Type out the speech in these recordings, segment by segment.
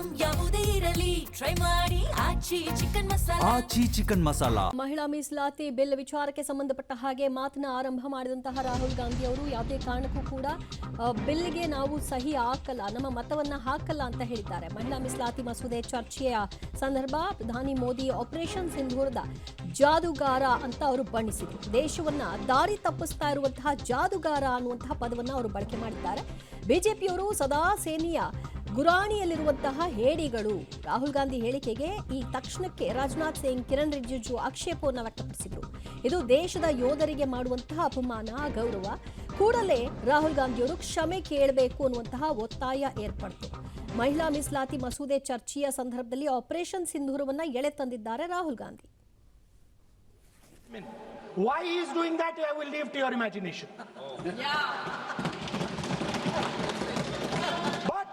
Item ಯಾವುದೇ ಇರಲಿ try ಮಾಡಿ ಆಚಿ ಚಿಕನ್ ಮಸಾಲಾ. ಮಹಿಳಾ ಮೀಸಲಾತಿ ಬಿಲ್ ವಿಚಾರಕ್ಕೆ ಸಂಬಂಧಪಟ್ಟ ಹಾಗೆ ಮಾತನ್ನ ಆರಂಭ ಮಾಡಿದಂತಹ ರಾಹುಲ್ ಗಾಂಧಿ ಅವರು ಯಾವುದೇ ಕಾರಣಕ್ಕೂ ಕೂಡ ಬಿಲ್ಗೆ ನಾವು ಸಹಿ ಹಾಕಲ್ಲ, ನಮ್ಮ ಮತವನ್ನ ಹಾಕಲ್ಲ ಅಂತ ಹೇಳಿದ್ದಾರೆ. ಮಹಿಳಾ ಮೀಸಲಾತಿ ಮಸೂದೆ ಚರ್ಚೆಯ ಸಂದರ್ಭ ಪ್ರಧಾನಿ ಮೋದಿ ಆಪರೇಷನ್ ಸಿಂಧೂರದ ಜಾದುಗಾರ ಅಂತ ಅವರು ಬಣ್ಣಿಸಿದರು. ದೇಶವನ್ನ ದಾರಿ ತಪ್ಪಿಸ್ತಾ ಇರುವಂತಹ ಜಾದುಗಾರ ಅನ್ನುವಂತಹ ಪದವನ್ನ ಅವರು ಬಳಕೆ ಮಾಡಿದ್ದಾರೆ. ಬಿಜೆಪಿಯವರು ಸದಾ ಸೇನೆಯ ಗುರಾಣಿಯಲ್ಲಿರುವಂತಹ ಹೇಡಿಗಳು. ರಾಹುಲ್ ಗಾಂಧಿ ಹೇಳಿಕೆಗೆ ಈ ತಕ್ಷಣಕ್ಕೆ ರಾಜನಾಥ್ ಸಿಂಗ್, ಕಿರಣ್ ರಿಜಿಜು ಆಕ್ಷೇಪವನ್ನು ವ್ಯಕ್ತಪಡಿಸಿದರು. ಇದು ದೇಶದ ಯೋಧರಿಗೆ ಮಾಡುವಂತಹ ಅಪಮಾನ, ಗೌರವ. ಕೂಡಲೇ ರಾಹುಲ್ ಗಾಂಧಿಯವರು ಕ್ಷಮೆ ಕೇಳಬೇಕು ಅನ್ನುವಂತಹ ಒತ್ತಾಯ ಏರ್ಪಡಿತು. ಮಹಿಳಾ ಮೀಸಲಾತಿ ಮಸೂದೆ ಚರ್ಚೆಯ ಸಂದರ್ಭದಲ್ಲಿ ಆಪರೇಷನ್ ಸಿಂಧೂರವನ್ನ ಎಳೆ ತಂದಿದ್ದಾರೆ Rahul Gandhi. Why he is doing that, I will leave to your imagination. But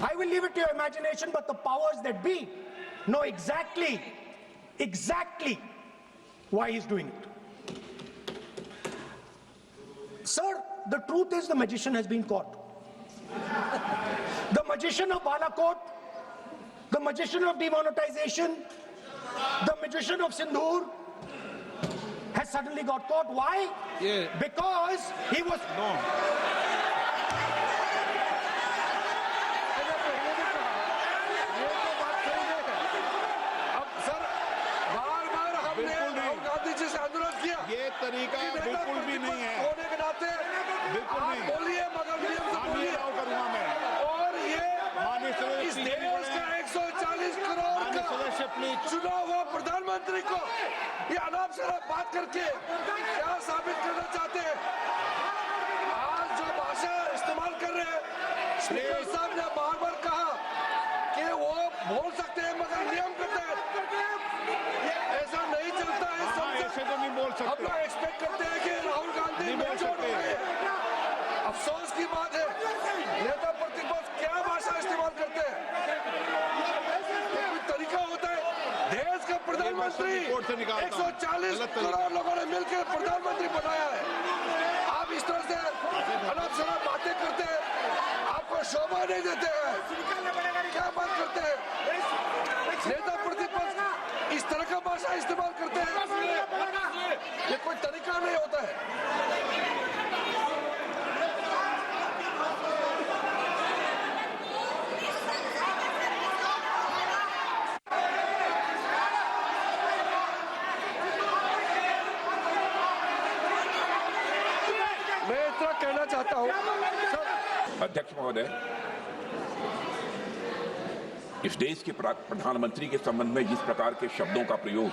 I will leave it to your imagination, but the powers that be know exactly why he is doing it. Sir, the truth is the magician has been caught. The magician of Balakot, the magician of demonetization, the magician of Sindhur has suddenly got caught. Why? Yeah. Because he was... No. ये तरीका बिल्कुल भी नहीं है होने के नाते, बिल्कुल नहीं बोलिए, मगर नियम से बोलिए करूंगा मैं। और ये इस देश का 140 करोड़ का चुना हुआ प्रधानमंत्री को ये अनाप शनाप बात करके क्या साबित करना चाहते हैं? आज जो भाषा इस्तेमाल कर रहे हैं, स्पीकर साहब ने बार बार कहा कि वो बोल सकते हैं मगर नियम के तहत ऐसा नहीं चलता है। ऐसे तो नहीं बोल सकते। हम लोग एक्सपेक्ट करते हैं कि राहुल गांधी बोल सकते हैं। अफसोस की बात है नेता प्रतिपक्ष क्या भाषा इस्तेमाल करते हैं। कोई तरीका होता है। देश का प्रधानमंत्री 140 करोड़ लोगों ने मिलकर प्रधानमंत्री बनाया है। आप इस तरह से अनाप शनाप बातें करते हैं, आपको शोभा नहीं देते हैं। क्या बात करते हैं? नेता प्रतिपक्ष इस तरह का भाषा इस्तेमाल करते हैं, ये कोई तरीका नहीं होता है। मैं इतना कहना चाहता हूँ अध्यक्ष महोदय, इस देश के प्रधानमंत्री के संबंध में जिस प्रकार के शब्दों का प्रयोग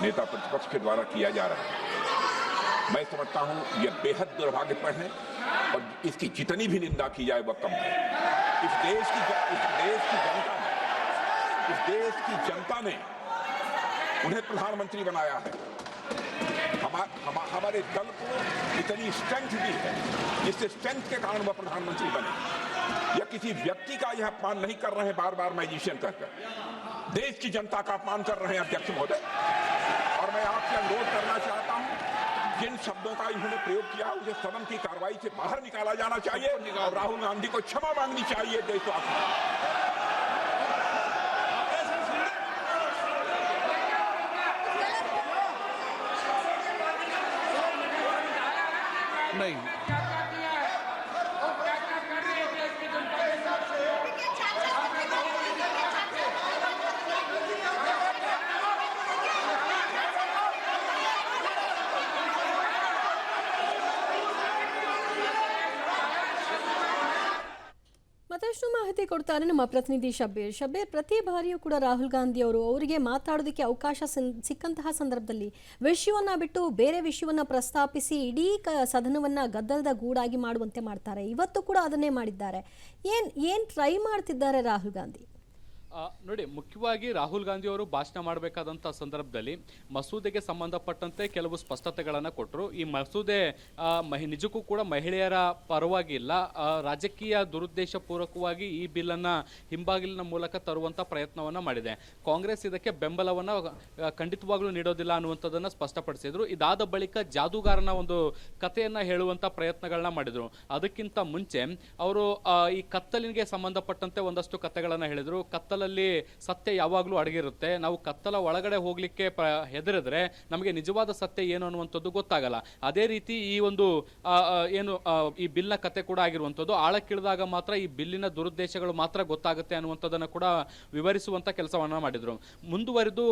नेता प्रतिपक्ष के द्वारा किया जा रहा है, मैं समझता हूं यह बेहद दुर्भाग्यपूर्ण है और इसकी जितनी भी निंदा की जाए वह कम है। इस देश की जनता ने उन्हें प्रधानमंत्री बनाया है। हमारे दल को इतनी स्ट्रेंथ दी है जिससे स्ट्रेंथ के कारण वह प्रधानमंत्री बने। या किसी व्यक्ति का यह अपमान नहीं कर रहे हैं बार बार मैजिशियन कहकर, देश की जनता का अपमान कर रहे हैं अध्यक्ष महोदय। और मैं आपसे अनुरोध करना चाहता हूं, जिन शब्दों का इन्होंने प्रयोग किया उसे सदन की कार्रवाई से बाहर निकाला जाना चाहिए और राहुल गांधी को क्षमा मांगनी चाहिए देशवासियों। नहीं ಮತ್ತಷ್ಟು ಮಾಹಿತಿ ಕೊಡ್ತಾರೆ ನಮ್ಮ ಪ್ರತಿನಿಧಿ ಶಬ್ಬೀರ್. ಪ್ರತಿ ಬಾರಿಯೂ ಕೂಡ ರಾಹುಲ್ ಗಾಂಧಿ ಅವರಿಗೆ ಮಾತಾಡೋದಕ್ಕೆ ಅವಕಾಶ ಸಿಕ್ಕಂತಹ ಸಂದರ್ಭದಲ್ಲಿ ವಿಷಯವನ್ನ ಬಿಟ್ಟು ಬೇರೆ ವಿಷಯವನ್ನ ಪ್ರಸ್ತಾಪಿಸಿ ಇಡೀ ಸದನವನ್ನ ಗದ್ದಲದ ಗೂಡಾಗಿ ಮಾಡುವಂತೆ ಮಾಡ್ತಾರೆ. ಇವತ್ತು ಕೂಡ ಅದನ್ನೇ ಮಾಡಿದ್ದಾರೆ. ಏನ್ ಟ್ರೈ ಮಾಡ್ತಿದ್ದಾರೆ ರಾಹುಲ್ ಗಾಂಧಿ? ನೋಡಿ, ಮುಖ್ಯವಾಗಿ ರಾಹುಲ್ ಗಾಂಧಿ ಅವರು ಭಾಷಣ ಮಾಡಬೇಕಾದಂಥ ಸಂದರ್ಭದಲ್ಲಿ ಮಸೂದೆಗೆ ಸಂಬಂಧಪಟ್ಟಂತೆ ಕೆಲವು ಸ್ಪಷ್ಟತೆಗಳನ್ನು ಕೊಟ್ಟರು. ಈ ಮಸೂದೆ ನಿಜಕ್ಕೂ ಕೂಡ ಮಹಿಳೆಯರ ಪರವಾಗಿಲ್ಲ, ರಾಜಕೀಯ ದುರುದ್ದೇಶಪೂರ್ವಕವಾಗಿ ಈ ಬಿಲ್ಲನ್ನು ಹಿಂಬಾಗಿಲಿನ ಮೂಲಕ ತರುವಂಥ ಪ್ರಯತ್ನವನ್ನು ಮಾಡಿದೆ. ಕಾಂಗ್ರೆಸ್ ಇದಕ್ಕೆ ಬೆಂಬಲವನ್ನು ಖಂಡಿತವಾಗ್ಲೂ ನೀಡೋದಿಲ್ಲ ಅನ್ನುವಂಥದ್ದನ್ನು ಸ್ಪಷ್ಟಪಡಿಸಿದ್ರು. ಇದಾದ ಬಳಿಕ ಜಾದೂಗಾರನ ಒಂದು ಕಥೆಯನ್ನು ಹೇಳುವಂಥ ಪ್ರಯತ್ನಗಳನ್ನ ಮಾಡಿದರು. ಅದಕ್ಕಿಂತ ಮುಂಚೆ ಅವರು ಈ ಕತ್ತಲಿಗೆ ಸಂಬಂಧಪಟ್ಟಂತೆ ಒಂದಷ್ಟು ಕಥೆಗಳನ್ನು ಹೇಳಿದರು. ಕತ್ತಲಲ್ಲಿ ಸತ್ಯ ಯಾವಾಗಲೂ ಅಡಗಿರುತ್ತೆ. ನಾವು ಕತ್ತಲ ಒಳಗಡೆ ಹೋಗ್ಲಿಕ್ಕೆ ಹೆದರಿದ್ರೆ ನಮಗೆ ನಿಜವಾದ ಸತ್ಯ ಏನು ಅನ್ನುವಂಥದ್ದು ಗೊತ್ತಾಗಲ್ಲ. ಅದೇ ರೀತಿ ಈ ಒಂದು ಈ ಬಿಲ್ನ ಕತೆ ಕೂಡ ಆಗಿರುವಂಥದ್ದು. ಆಳಕ್ಕಿಳಿದಾಗ ಮಾತ್ರ ಈ ಬಿಲ್ಲಿನ ದುರುದ್ದೇಶಗಳು ಮಾತ್ರ ಗೊತ್ತಾಗುತ್ತೆ ಅನ್ನುವಂಥದ್ದನ್ನು ಕೂಡ ವಿವರಿಸುವಂತ ಕೆಲಸವನ್ನ ಮಾಡಿದ್ರು. ಮುಂದುವರೆದು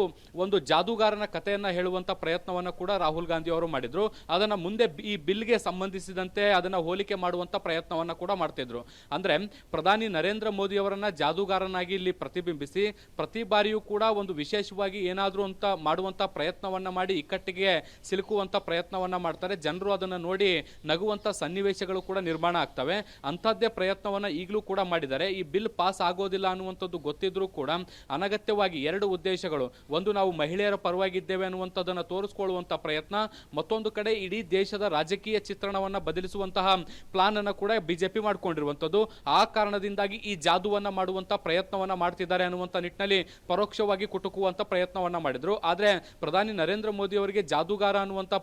ಒಂದು ಜಾದೂಗಾರನ ಕಥೆಯನ್ನ ಹೇಳುವಂತ ಪ್ರಯತ್ನವನ್ನ ಕೂಡ ರಾಹುಲ್ ಗಾಂಧಿ ಅವರು ಮಾಡಿದ್ರು. ಅದನ್ನ ಮುಂದೆ ಈ ಬಿಲ್ಗೆ ಸಂಬಂಧಿಸಿದಂತೆ ಅದನ್ನ ಹೋಲಿಕೆ ಮಾಡುವಂತ ಪ್ರಯತ್ನವನ್ನ ಕೂಡ ಮಾಡ್ತಿದ್ರು. ಅಂದ್ರೆ ಪ್ರಧಾನಿ ನರೇಂದ್ರ ಮೋದಿ ಅವರನ್ನ ಜಾದೂಗಾರನಾಗಿ ಇಲ್ಲಿ ಪ್ರತಿಬಿಂಬಿಸಿ ಪ್ರತಿ ಬಾರಿಯೂ ಕೂಡ ಒಂದು ವಿಶೇಷವಾಗಿ ಏನಾದರೂ ಅಂತ ಮಾಡುವಂತ ಪ್ರಯತ್ನವನ್ನ ಮಾಡಿ ಇಕ್ಕಟ್ಟಿಗೆ ಸಿಲುಕುವಂತ ಪ್ರಯತ್ನವನ್ನ ಮಾಡ್ತಾರೆ. ಜನರು ಅದನ್ನ ನೋಡಿ ನಗುವಂತ ಸನ್ನಿವೇಶಗಳು ಕೂಡ ನಿರ್ಮಾಣ ಆಗ್ತವೆ. ಅಂಥದ್ದೇ ಪ್ರಯತ್ನವನ್ನ ಈಗಲೂ ಕೂಡ ಮಾಡಿದ್ದಾರೆ. ಈ ಬಿಲ್ ಪಾಸ್ ಆಗೋದಿಲ್ಲ ಅನ್ನುವಂಥದ್ದು ಗೊತ್ತಿದ್ರೂ ಕೂಡ ಅನಗತ್ಯವಾಗಿ ಎರಡು ಉದ್ದೇಶಗಳು, ಒಂದು ನಾವು ಮಹಿಳೆಯರ ಪರವಾಗಿದ್ದೇವೆ ಅನ್ನುವಂಥದ್ದನ್ನು ತೋರಿಸ್ಕೊಳ್ಳುವಂತ ಪ್ರಯತ್ನ, ಮತ್ತೊಂದು ಕಡೆ ಇಡೀ ದೇಶದ ರಾಜಕೀಯ ಚಿತ್ರಣವನ್ನ ಬದಲಿಸುವಂತಹ ಪ್ಲಾನ್ ಅನ್ನು ಕೂಡ ಬಿಜೆಪಿ ಮಾಡಿಕೊಂಡಿರುವಂಥದ್ದು. ಆ ಕಾರಣದಿಂದಾಗಿ ಈ ಜಾದುವನ್ನ ಮಾಡುವಂತ ಪ್ರಯತ್ನವನ್ನ ಮಾಡ್ತಿದ್ದಾರೆ ಅನ್ನುವಂಥ ನಿಟ್ಟಿನಲ್ಲಿ ಪರೋಕ್ಷವಾಗಿ ಕುಟುಕುವಂತ ಪ್ರಯತ್ನವನ್ನ ಮಾಡಿದ್ರು. ಆದ್ರೆ ಪ್ರಧಾನಿ ನರೇಂದ್ರ ಮೋದಿ ಅವರಿಗೆ ಜಾದೂಗಾರ ಅನ್ನುವಂಥ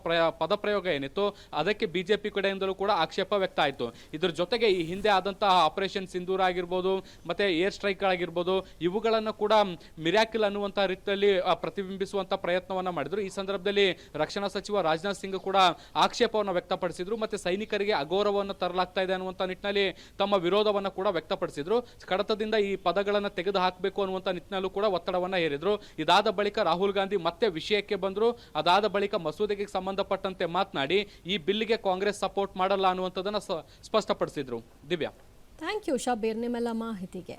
ಪದಪ್ರಯೋಗ ಏನಿತ್ತು ಅದಕ್ಕೆ ಬಿಜೆಪಿ ಕಡೆಯಿಂದಲೂ ಕೂಡ ಆಕ್ಷೇಪ ವ್ಯಕ್ತ ಆಯಿತು. ಇದ್ರ ಜೊತೆಗೆ ಈ ಹಿಂದೆ ಆದಂತಹ ಆಪರೇಷನ್ ಸಿಂಧೂರ ಆಗಿರ್ಬೋದು, ಮತ್ತೆ ಏರ್ ಸ್ಟ್ರೈಕ್ ಆಗಿರ್ಬೋದು, ಇವುಗಳನ್ನು ಕೂಡ ಮಿರಾಕಿಲ್ ಅನ್ನುವಂಥ ರೀತಿಯಲ್ಲಿ ಪ್ರತಿಬಿಂಬಿಸುವಂತ ಪ್ರಯತ್ನವನ್ನ ಮಾಡಿದ್ರು. ಈ ಸಂದರ್ಭದಲ್ಲಿ ರಕ್ಷಣಾ ಸಚಿವ ರಾಜನಾಥ್ ಸಿಂಗ್ ಕೂಡ ಆಕ್ಷೇಪವನ್ನು ವ್ಯಕ್ತಪಡಿಸಿದ್ರು. ಮತ್ತೆ ಸೈನಿಕರಿಗೆ ಅಗೌರವವನ್ನು ತರಲಾಗ್ತಾ ಇದೆ ಅನ್ನುವಂಥ ನಿಟ್ಟಿನಲ್ಲಿ ತಮ್ಮ ವಿರೋಧವನ್ನು ಕೂಡ ವ್ಯಕ್ತಪಡಿಸಿದ್ರು. ಕಡತದಿಂದ ಈ ಪದಗಳನ್ನು ತೆಗೆದು ಹಾಕಬೇಕು ಅನ್ನುವಂಥ ನಿಟ್ಟಿನಲ್ಲೂ ಕೂಡ ಒತ್ತಡವನ್ನ ಹೇರಿದ್ರು. ಇದಾದ ಬಳಿಕ ರಾಹುಲ್ ಗಾಂಧಿ ಮತ್ತೆ ವಿಷಯಕ್ಕೆ ಬಂದ್ರು. ಅದಾದ ಬಳಿಕ ಮಸೂದೆಗೆ ಸಂಬಂಧಪಟ್ಟಂತೆ ಮಾತನಾಡಿ ಈ ಬಿಲ್ಗೆ ಕಾಂಗ್ರೆಸ್ ಸಪೋರ್ಟ್ ಮಾಡಲ್ಲ ಅನ್ನುವಂಥದ್ದನ್ನು ಸ್ಪಷ್ಟಪಡಿಸಿದ್ರು. ದಿವ್ಯಾ, ಥ್ಯಾಂಕ್ ಯು ಶಬೀರ್ ನಿಮ್ಮೆಲ್ಲ ಮಾಹಿತಿಗೆ.